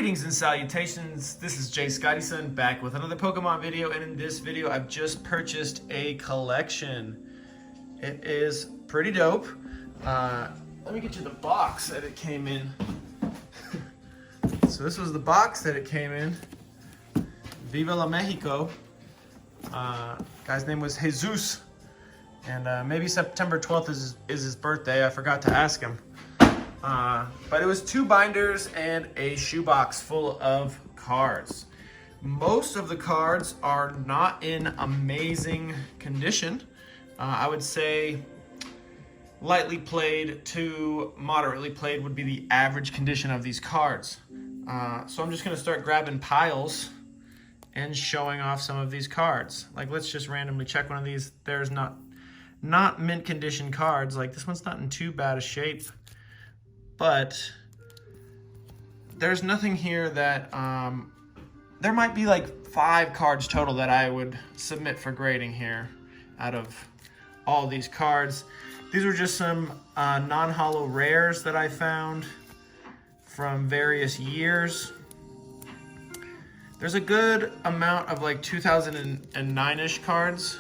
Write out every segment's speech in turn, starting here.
Greetings and salutations, this is Jay Scottyson back with another Pokemon video, and in this video I've just purchased a collection. It is pretty dope. Let me get you the box that it came in. So this was the box that it came in. Viva la Mexico. Guy's name was Jesus, and maybe September 12th is his birthday. I forgot to ask him. But it was 2 binders and a shoebox full of cards. Most of the cards are not in amazing condition. I would say lightly played to moderately played would be the average condition of these cards. So I'm just going to start grabbing piles and showing off some of these cards. Like, let's just randomly check one of these. There's not mint condition cards. Like, this one's not in too bad a shape. But there's nothing here that, there might be like 5 cards total that I would submit for grading here out of all these cards. These were just some non-holo rares that I found from various years. There's a good amount of like 2009-ish cards.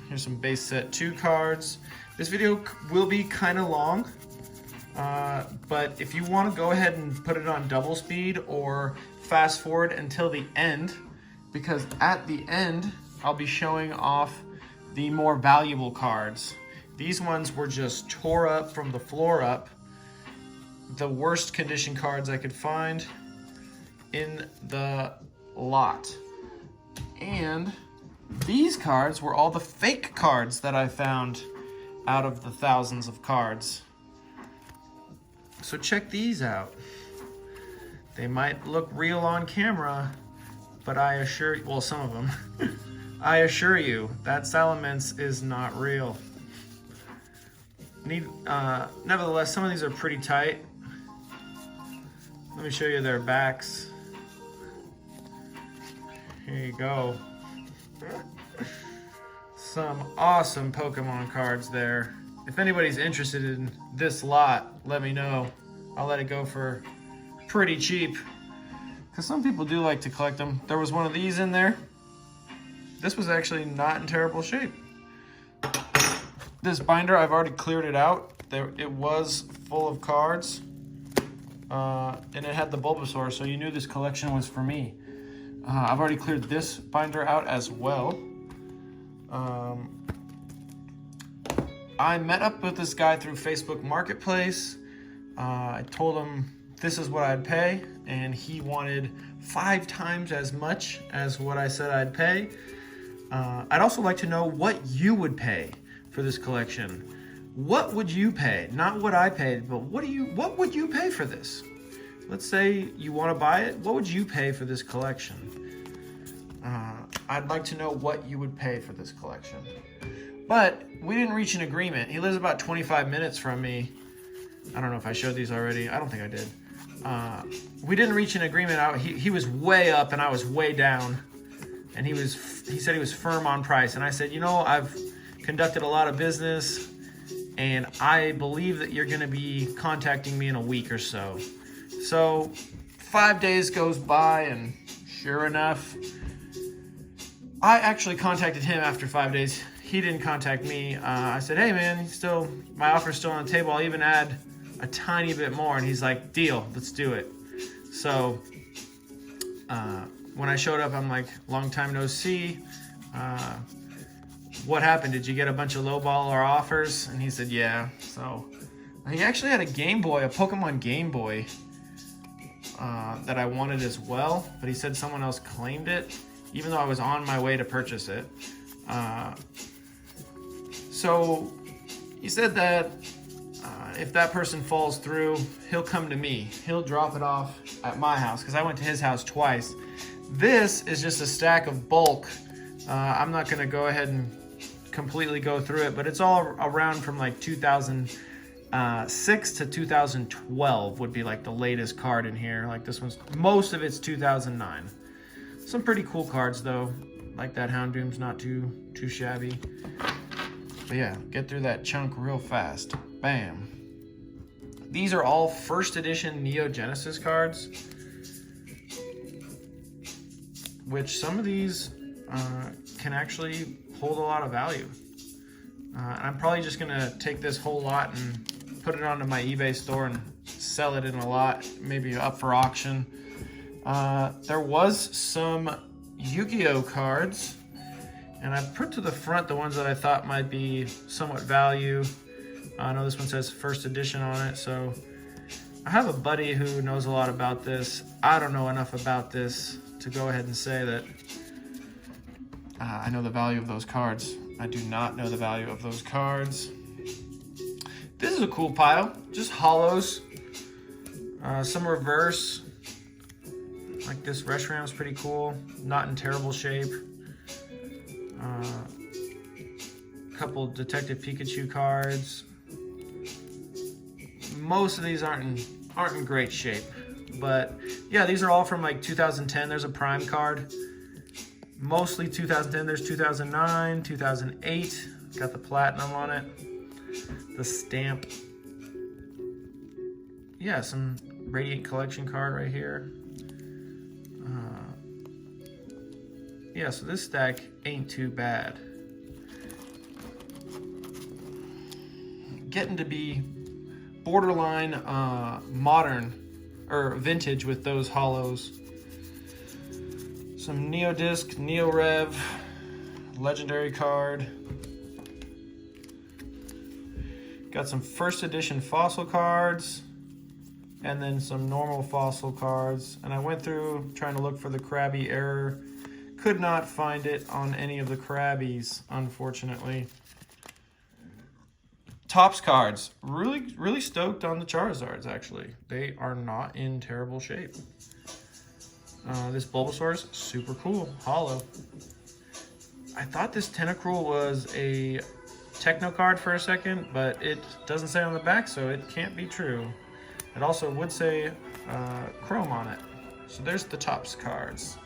Here's some base set 2 cards. This video will be kind of long. But if you want to go ahead and put it on double speed or fast forward until the end, because at the end I'll be showing off the more valuable cards. These ones were just tore up from the floor up. The worst condition cards I could find in the lot. And these cards were all the fake cards that I found out of the thousands of cards. So check these out. They might look real on camera, but I assure you, well, some of them, I assure you that Salamence is not real. Nevertheless, some of these are pretty tight. Let me show you their backs. Here you go. Some awesome Pokemon cards there. If anybody's interested in this lot, let me know. I'll let it go for pretty cheap, because some people do like to collect them. There was one of these in there. This was actually not in terrible shape. This binder, I've already cleared it out. It was full of cards, and it had the Bulbasaur, so you knew this collection was for me. I've already cleared this binder out as well. I met up with this guy through Facebook Marketplace. I told him this is what I'd pay, and he wanted 5 times as much as what I said I'd pay. I'd also like to know what you would pay for this collection. What would you pay? Not what I paid, but what would you pay for this? Let's say you want to buy it. What would you pay for this collection? I'd like to know what you would pay for this collection. But we didn't reach an agreement. He lives about 25 minutes from me. I don't know if I showed these already. I don't think I did. We didn't reach an agreement. He was way up and I was way down. And he said he was firm on price. And I said, you know, I've conducted a lot of business, and I believe that you're going to be contacting me in a week or so. So 5 days goes by, and sure enough, I actually contacted him after 5 days. He didn't contact me. I said, hey man, my offer's still on the table. I'll even add a tiny bit more. And he's like, deal, let's do it. So when I showed up, I'm like, long time no see. What happened? Did you get a bunch of lowballer offers? And he said, yeah. So he actually had a Game Boy, a Pokemon Game Boy that I wanted as well. But he said someone else claimed it, even though I was on my way to purchase it. So he said that if that person falls through, he'll come to me. He'll drop it off at my house, because I went to his house twice. This is just a stack of bulk. I'm not going to go ahead and completely go through it, but it's all around from like 2006 to 2012 would be like the latest card in here. Like this one's, most of it's 2009. Some pretty cool cards though. Like that Houndoom's not too shabby. But yeah, get through that chunk real fast. Bam. These are all first edition Neo Genesis cards, which some of these can actually hold a lot of value. I'm probably just gonna take this whole lot and put it onto my eBay store and sell it in a lot, maybe up for auction. There was some Yu-Gi-Oh cards, and I put to the front the ones that I thought might be somewhat value. I know this one says first edition on it, so I have a buddy who knows a lot about this. I don't know enough about this to go ahead and say that I know the value of those cards. I do not know the value of those cards. This is a cool pile, just hollows. Some reverse, like this Reshram's pretty cool, not in terrible shape. Couple Detective Pikachu cards. Most of these aren't in great shape, but yeah, these are all from like 2010. There's a Prime card, mostly 2010. There's 2009, 2008. Got the platinum on it, the stamp. Yeah, some Radiant Collection card right here. Yeah, so this stack ain't too bad. Getting to be borderline modern or vintage with those hollows. Some Neo Disc, Neo Rev, legendary card. Got some first edition fossil cards, and then some normal fossil cards. And I went through trying to look for the Krabby error. Could not find it on any of the Krabbies, unfortunately. Topps cards. Really stoked on the Charizards, actually. They are not in terrible shape. This Bulbasaur's super cool, hollow. I thought this Tentacruel was a Techno card for a second, but it doesn't say on the back, so it can't be true. It also would say Chrome on it. So there's the Topps cards.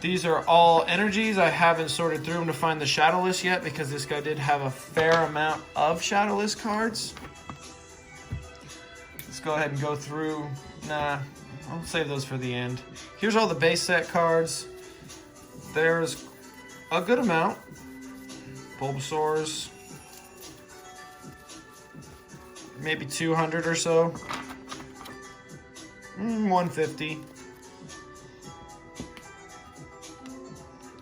These are all energies. I haven't sorted through them to find the Shadowless yet because this guy did have a fair amount of Shadowless cards. Let's go ahead and go through. Nah, I'll save those for the end. Here's all the base set cards. There's a good amount. Bulbasaurs. Maybe 200 or so. 150.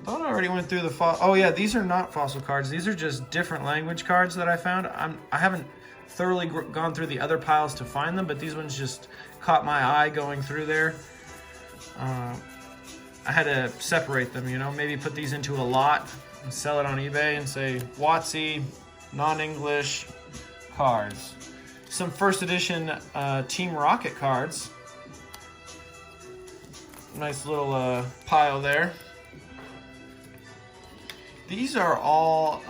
Thought I already went through the oh yeah, these are not fossil cards. These are just different language cards that I found. I haven't thoroughly gone through the other piles to find them, but these ones just caught my eye going through there. I had to separate them, you know, maybe put these into a lot and sell it on eBay and say WotC, non-English cards. Some first edition Team Rocket cards. Nice little pile there. These are all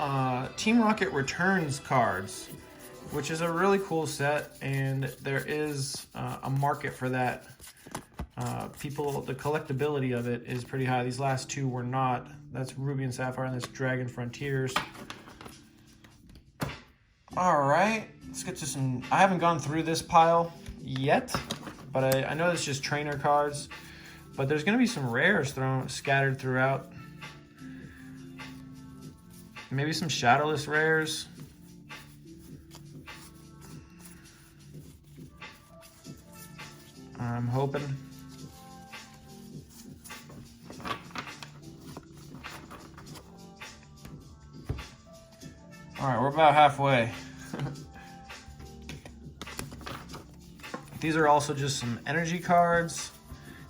Team Rocket Returns cards, which is a really cool set, and there is a market for that. The collectability of it is pretty high. These last two were not. That's Ruby and Sapphire, and this Dragon Frontiers. All right, let's get to some. I haven't gone through this pile yet, but I know it's just trainer cards. But there's going to be some rares scattered throughout. Maybe some Shadowless rares. I'm hoping. All right, we're about halfway. These are also just some energy cards.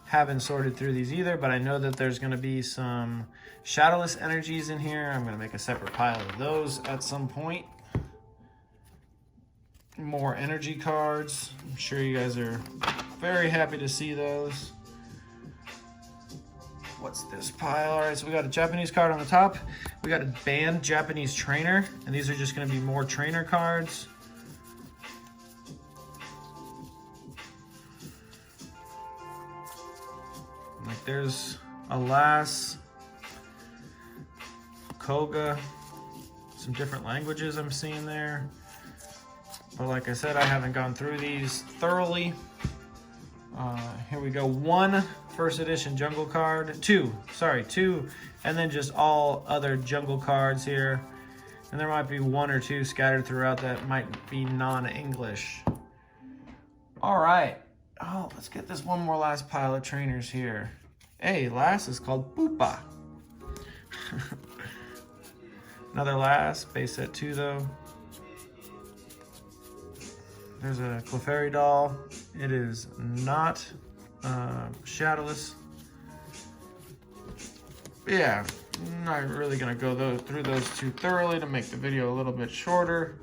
Haven't sorted through these either, but I know that there's going to be some Shadowless energies in here. I'm going to make a separate pile of those at some point. More energy cards. I'm sure you guys are very happy to see those. What's this pile? All right, so we got a Japanese card on the top. We got a banned Japanese trainer, and these are just going to be more trainer cards. Like there's Alas, Koga, some different languages I'm seeing there. But like I said, I haven't gone through these thoroughly. Here we go. 1 first edition jungle card. 2, and then just all other jungle cards here. And there might be 1 or 2 scattered throughout that might be non-English. All right. Oh, let's get this one more last pile of trainers here. Hey, last is called Poopa. Another last, base set 2 though. There's a Clefairy doll. It is not shadowless. Yeah, I'm not really gonna go through those too thoroughly to make the video a little bit shorter.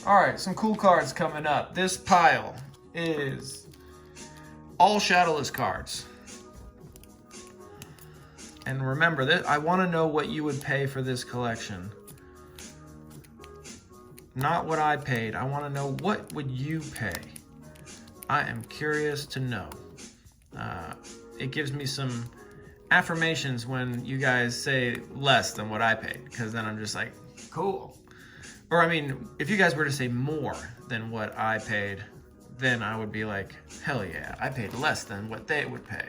All right, some cool cards coming up. This pile is all shadowless cards. And remember that I want to know what you would pay for this collection. Not what I paid. I want to know what would you pay. I am curious to know. It gives me some affirmations when you guys say less than what I paid, because then I'm just like, cool. Or I mean, if you guys were to say more than what I paid, then I would be like, hell yeah, I paid less than what they would pay.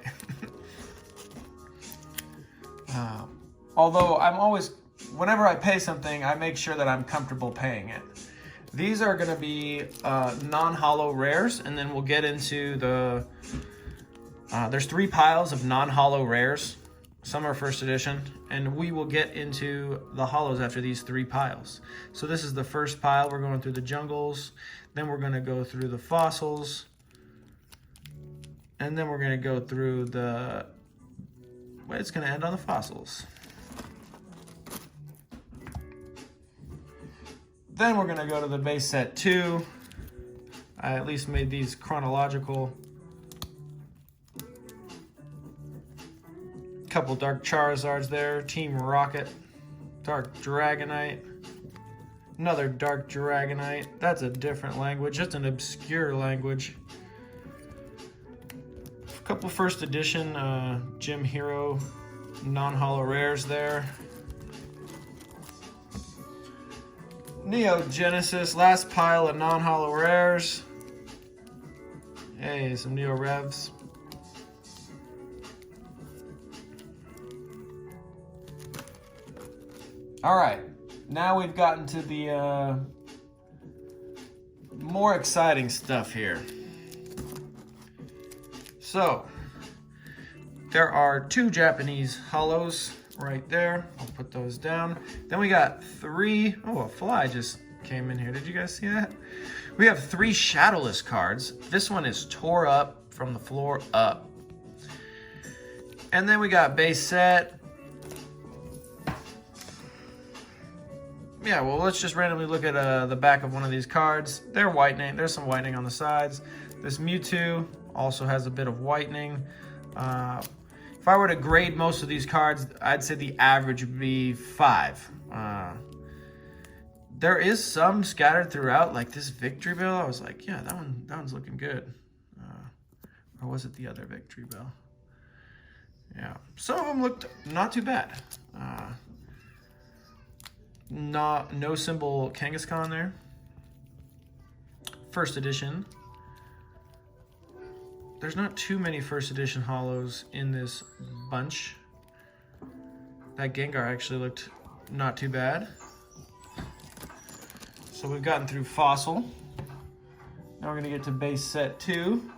Although I'm always, whenever I pay something, I make sure that I'm comfortable paying it. These are going to be non-holo rares, and then we'll get into the, there's 3 piles of non-holo rares. Some are first edition, and we will get into the holos after these 3 piles. So this is the first pile. We're going through the jungles, then we're going to go through the fossils, and then we're going to go through the, well, it's going to end on the fossils. Then we're gonna go to the base set 2. I at least made these chronological. Couple Dark Charizards there, Team Rocket, Dark Dragonite, another Dark Dragonite. That's a different language, just an obscure language. A couple first edition Gym Hero non-holo rares there. Neo Genesis, last pile of non-holo rares. Hey, some Neo Revs. All right, now we've gotten to the more exciting stuff here. So, there are 2 Japanese holos right there. I'll put those down. Then we got 3, oh, a fly just came in here. Did you guys see that? We have 3 shadowless cards. This one is tore up from the floor up. And then we got base set. Yeah, well, let's just randomly look at the back of one of these cards. They're whitening. There's some whitening on the sides. This Mewtwo also has a bit of whitening. If I were to grade most of these cards, I'd say the average would be 5. There is some scattered throughout, like this Victory Bell. I was like, yeah, that one's looking good. Or was it the other Victory Bell? Yeah, some of them looked not too bad. No symbol Kangaskhan there. First edition. There's not too many first edition holos in this bunch. That Gengar actually looked not too bad. So we've gotten through Fossil. Now we're gonna get to base set 2.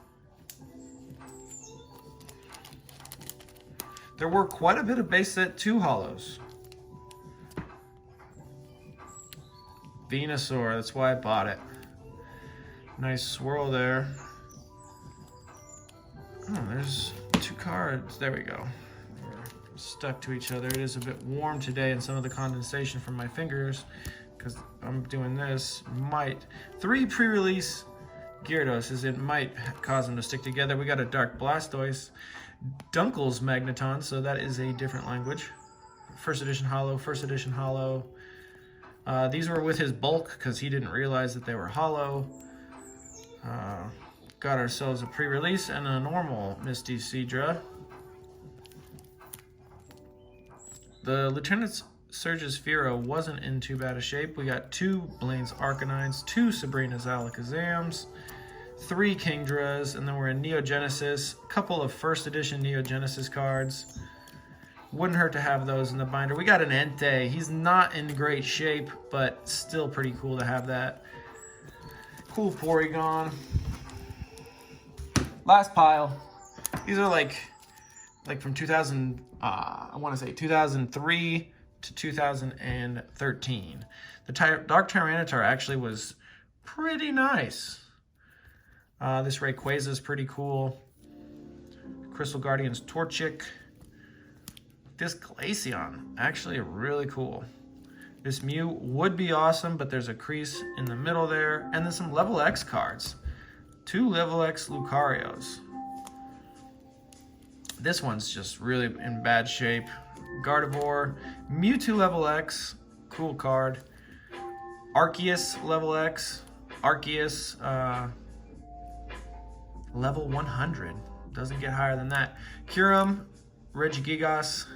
There were quite a bit of base set 2 holos. Venusaur, that's why I bought it. Nice swirl there. Oh, there's 2 cards. There we go. They're stuck to each other. It is a bit warm today, and some of the condensation from my fingers, because I'm doing this, might. 3 pre-release Gyarados, it might cause them to stick together. We got a Dark Blastoise, Dunkel's Magneton, so that is a different language. First edition holo, first edition holo. These were with his bulk because he didn't realize that they were holo. Got ourselves a pre-release and a normal Misty Seadra. The Lieutenant's Surge's Firo wasn't in too bad a shape. We got 2 Blaine's Arcanines, 2 Sabrina's Alakazams, 3 Kingdras, and then we're in Neogenesis. A couple of first edition Neogenesis cards. Wouldn't hurt to have those in the binder. We got an Entei. He's not in great shape, but still pretty cool to have that. Cool Porygon. Last pile. These are like from 2000, I want to say 2003 to 2013. The Dark Tyranitar actually was pretty nice. This Rayquaza is pretty cool. Crystal Guardians Torchic. This Glaceon, actually really cool. This Mew would be awesome, but there's a crease in the middle there. And then some level X cards. 2 level X Lucarios. This one's just really in bad shape. Gardevoir, Mewtwo level X, cool card. Arceus level X, Arceus level 100. Doesn't get higher than that. Kyurem, Regigigas,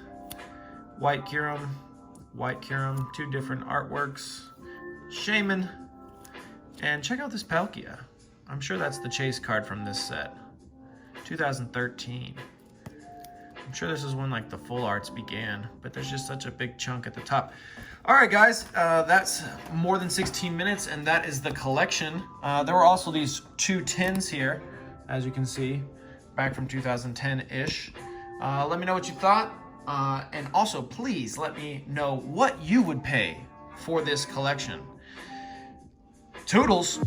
White Kyurem, 2 different artworks. Shaman, and check out this Palkia. I'm sure that's the chase card from this set. 2013. I'm sure this is when like the full arts began, but there's just such a big chunk at the top. All right, guys, that's more than 16 minutes, and that is the collection. There were also these 2 tins here, as you can see, back from 2010-ish. Let me know what you thought, and also please let me know what you would pay for this collection. Toodles!